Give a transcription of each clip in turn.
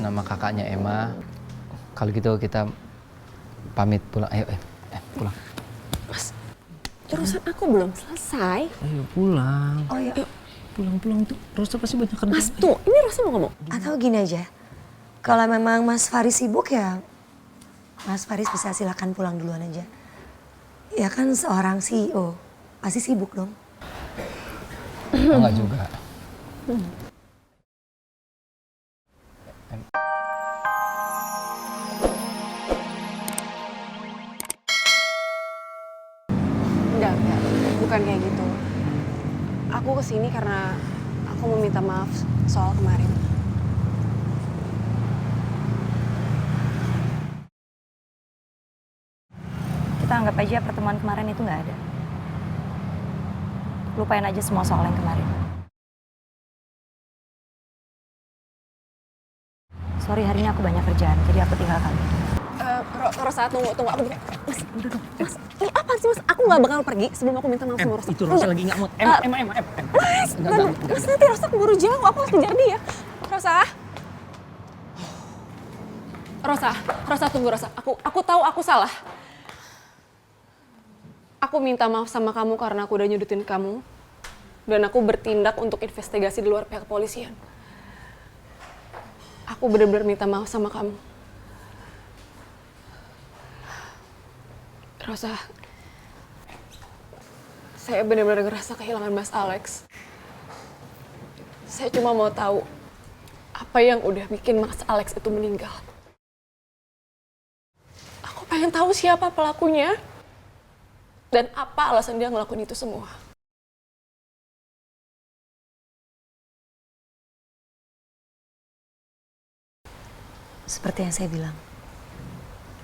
nama kakaknya Emma. Kalau gitu kita pamit pulang. Ayo, pulang. Mas, urusan aku belum selesai. Ayo pulang. Oh iya. Pulang itu Rosa pasti banyak kerjaan. Mas tuh, ini Rosa mau ngomong. Atau gini aja, kalau memang Mas Faris sibuk ya, Mas Faris bisa silakan pulang duluan aja. Ya kan seorang CEO, pasti sibuk dong. Enggak juga. Enggak, bukan kayak gitu. Aku kesini karena aku mau minta maaf soal kemarin. Kita anggap aja pertemuan kemarin itu nggak ada. Lupain aja semua soal yang kemarin. Sorry, hari ini aku banyak kerjaan, jadi aku tinggalkan. Rosa, tunggu. Aku Mas, udah dong. Mas, ini apa sih Mas? Aku nggak bakal pergi sebelum aku minta maaf sama Rosa. Itu Rosa lagi nggak mood. Mas, Mas, nanti Rosa keburu jauh. Aku harus kejar dia. Rosa, tunggu Rosa. Aku tahu aku salah. Aku minta maaf sama kamu karena aku udah nyudutin kamu. Dan aku bertindak untuk investigasi di luar pihak kepolisian. Aku benar-benar minta maaf sama kamu. Rosa, saya benar-benar ngerasa kehilangan Mas Alex. Saya cuma mau tahu apa yang udah bikin Mas Alex itu meninggal. Aku pengen tahu siapa pelakunya dan apa alasan dia ngelakuin itu semua. Seperti yang saya bilang,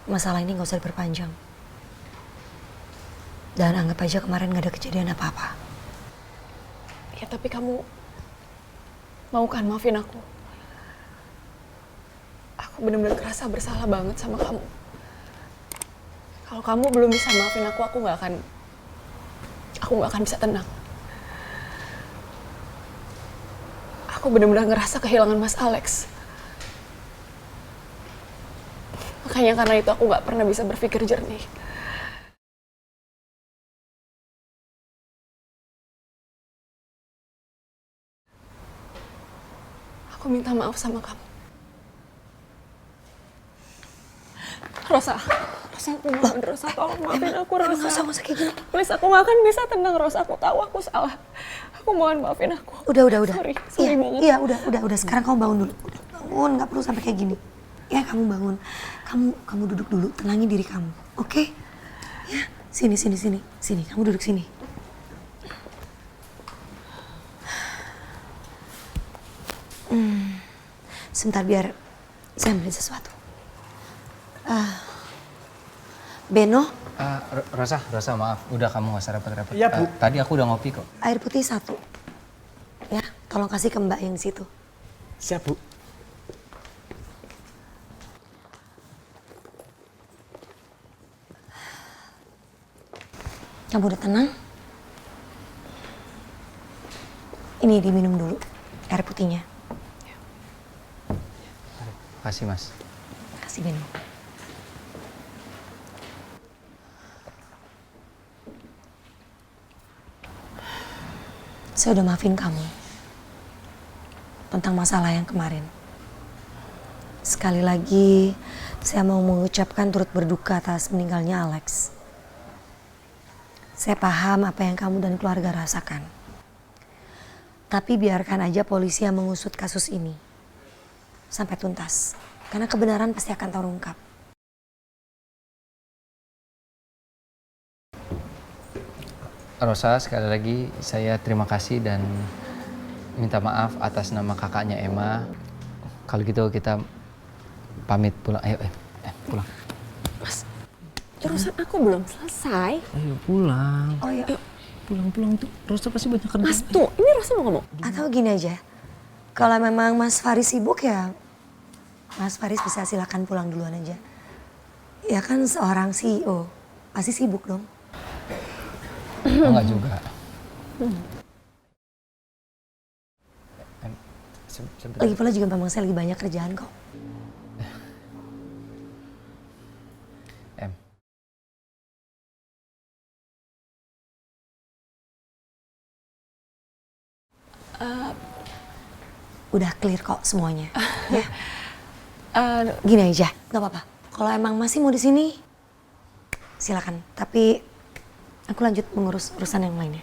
masalah ini nggak usah diperpanjang. Dan anggap aja kemarin nggak ada kejadian apa-apa. Ya tapi kamu mau kan maafin aku? Aku benar-benar kerasa bersalah banget sama kamu. Kalau kamu belum bisa maafin aku nggak akan bisa tenang. Aku benar-benar ngerasa kehilangan Mas Alex. Makanya karena itu aku nggak pernah bisa berpikir jernih. Aku minta maaf sama kamu. Rosa, aku mohon Rosa, tolong maafin aku Rosa. Nggak usah kayak gini. Please, aku nggak akan bisa tenang Rosa. Aku tahu aku salah. Aku mohon maafin aku. Udah. Sorry Iya, banget. iya, udah. Sekarang kamu bangun dulu. Udah, bangun, nggak perlu sampai kayak gini. Ya, kamu bangun. Kamu duduk dulu, tenangin diri kamu. Oke? Ya, sini. Sini, kamu duduk sini. Sebentar biar saya ambil sesuatu. Beno, Rosa maaf. Udah kamu nggak usah repot-repot. Iya, Bu. Tadi aku udah ngopi kok. air putih 1. Ya, tolong kasih ke Mbak yang di situ. Siap, Bu. Kamu udah tenang? Ini diminum dulu, air putihnya. Makasih, Mas. Kasih Beno. Saya udah maafin kamu tentang masalah yang kemarin. Sekali lagi, saya mau mengucapkan turut berduka atas meninggalnya Alex. Saya paham apa yang kamu dan keluarga rasakan. Tapi biarkan aja polisi yang mengusut kasus ini sampai tuntas. Karena kebenaran pasti akan terungkap. Rosa, sekali lagi saya terima kasih dan minta maaf atas nama kakaknya Emma. Kalau gitu kita pamit pulang. Ayo, pulang. Mas, urusan aku belum selesai. Ayo pulang. Oh iya. Pulang itu Rosa pasti banyak kerjaan. Mas tuh, ini Rosa mau ngomong. Atau gini aja, kalau memang Mas Faris sibuk ya, Mas Faris bisa silakan pulang duluan aja. Ya kan seorang CEO, pasti sibuk dong. Enggak juga. Sebentar. Lagi pula juga memang saya lagi banyak kerjaan kok. Em, Udah clear kok semuanya. Ya, Eh, gini aja, nggak apa-apa. Kalau emang masih mau di sini, silakan. Tapi aku lanjut mengurus urusan yang lainnya.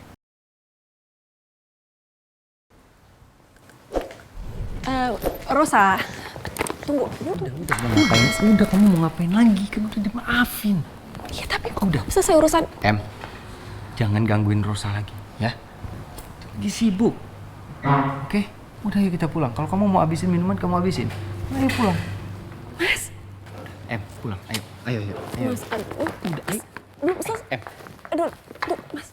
Rosa, tunggu. udah mau ngapain? Udah kamu mau ngapain lagi? Kan udah dimaafin. Iya tapi kok Udah. selesai urusan. Em, jangan gangguin Rosa lagi, ya. Lagi sibuk. Oke, udah yuk kita pulang. Kalau kamu mau habisin minuman, kamu habisin. Ayo pulang. Mas, Em, pulang. Ayo. Mas, aduh. Udah, ayo. Aduh, Mas. Em, Aduh, Mas.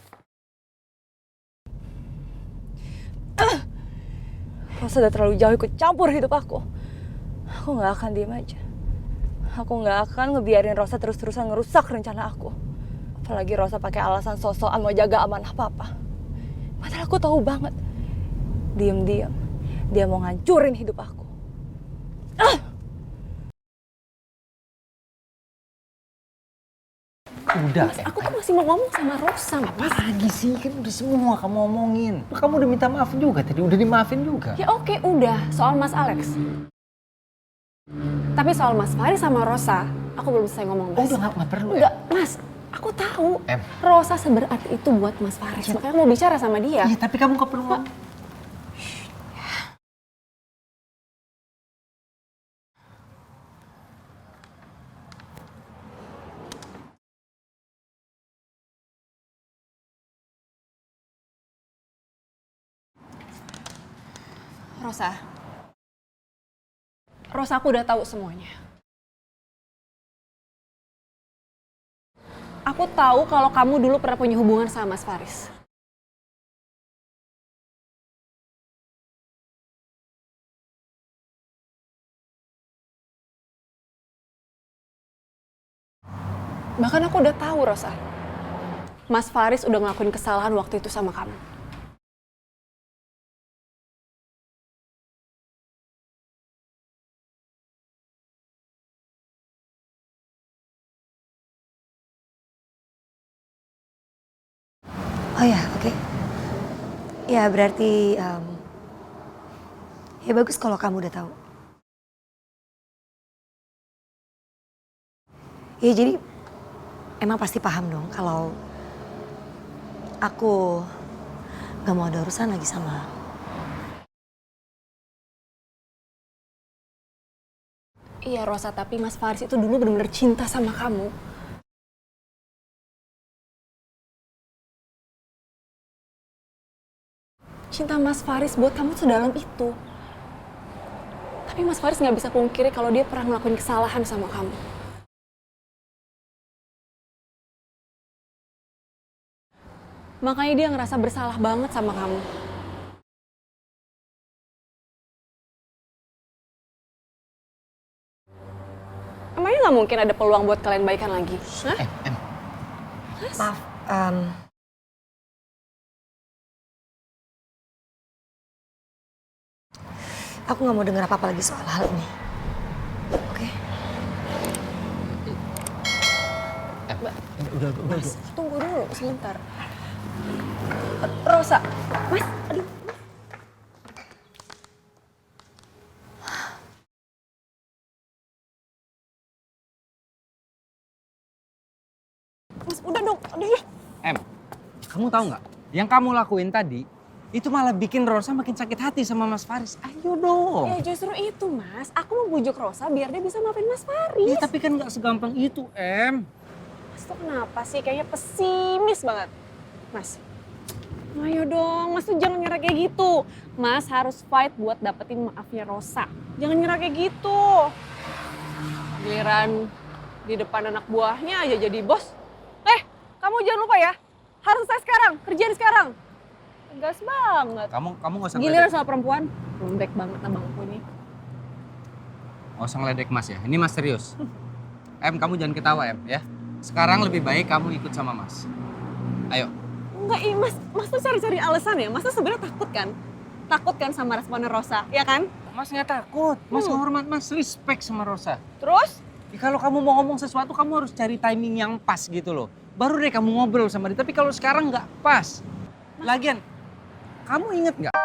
Rosa udah terlalu jauh ikut campur hidup aku. Aku nggak akan diem aja. Aku nggak akan ngebiarin Rosa terus-terusan ngerusak rencana aku. Apalagi Rosa pakai alasan sosokan mau jaga amanah papa. Padahal aku tahu banget. Diam-diam, dia mau ngancurin hidup aku. udah. Mas, aku kan masih mau ngomong sama Rosa, Mas. Lagi sih, kan udah semua kamu omongin. Kamu udah minta maaf juga tadi, udah dimaafin juga. Ya oke, udah. Soal Mas Alex. Tapi soal Mas Faris sama Rosa, aku belum selesai ngomong, Mas. Oh, udah nggak perlu, Enggak, Mas. Aku tahu Em. Rosa seberarti itu buat Mas Faris. Makanya aku mau bicara sama dia. Iya, tapi kamu nggak perlu ngomong. Rosa. Rosa, aku udah tahu semuanya. Aku tahu kalau kamu dulu pernah punya hubungan sama Mas Faris. Bahkan aku udah tahu, Rosa. Mas Faris udah ngelakuin kesalahan waktu itu sama kamu. Oh ya, oke. Ya berarti ya bagus kalau kamu udah tahu. Ya jadi emang pasti paham dong kalau aku gak mau ada urusan lagi sama. Iya Rosa, tapi Mas Faris itu dulu benar-benar cinta sama kamu. Cinta Mas Faris buat kamu sedalam itu. Tapi Mas Faris nggak bisa pungkiri kalau dia pernah ngelakuin kesalahan sama kamu. Makanya dia ngerasa bersalah banget sama kamu. Emangnya nggak mungkin ada peluang buat kalian baikan lagi? Hah? Em, Maaf, aku gak mau dengar apa-apa lagi soal hal ini. Oke? udah. Mas, tunggu dulu sebentar. Rosa, Mas, aduh. Mas, udah dong, aduh ya. Em, kamu tahu nggak? Yang kamu lakuin tadi, itu malah bikin Rosa makin sakit hati sama Mas Faris. Ayo dong. Ya justru itu, Mas. Aku mau bujuk Rosa biar dia bisa maafin Mas Faris. Ya, tapi kan nggak segampang itu, Em. Mas tuh kenapa sih? Kayaknya pesimis banget. Mas, ayo dong. Mas tuh jangan nyerah kayak gitu. Mas harus fight buat dapetin maafnya Rosa. Jangan nyerah kayak gitu. Giliran di depan anak buahnya aja jadi bos. Kamu jangan lupa ya. Harus selesai sekarang. Kerjain sekarang. Gas banget. Kamu nggak usah Giliran ngeledek. sama perempuan. Lembek banget abangku ini. Nggak usah ngeledek Mas ya. Ini Mas serius. Em, kamu jangan ketawa, Em, ya. Sekarang lebih baik kamu ikut sama Mas. Ayo. Enggak, Mas tuh cari-cari alasan ya. Mas tuh sebenarnya takut kan? takut kan sama responnya Rosa, ya kan? Mas nggak takut, Mas hormat, Mas respect sama Rosa. Terus? Ya, kalau kamu mau ngomong sesuatu, kamu harus cari timing yang pas gitu loh. Baru deh kamu ngobrol sama dia, tapi kalau sekarang nggak pas. Lagian, kamu inget nggak?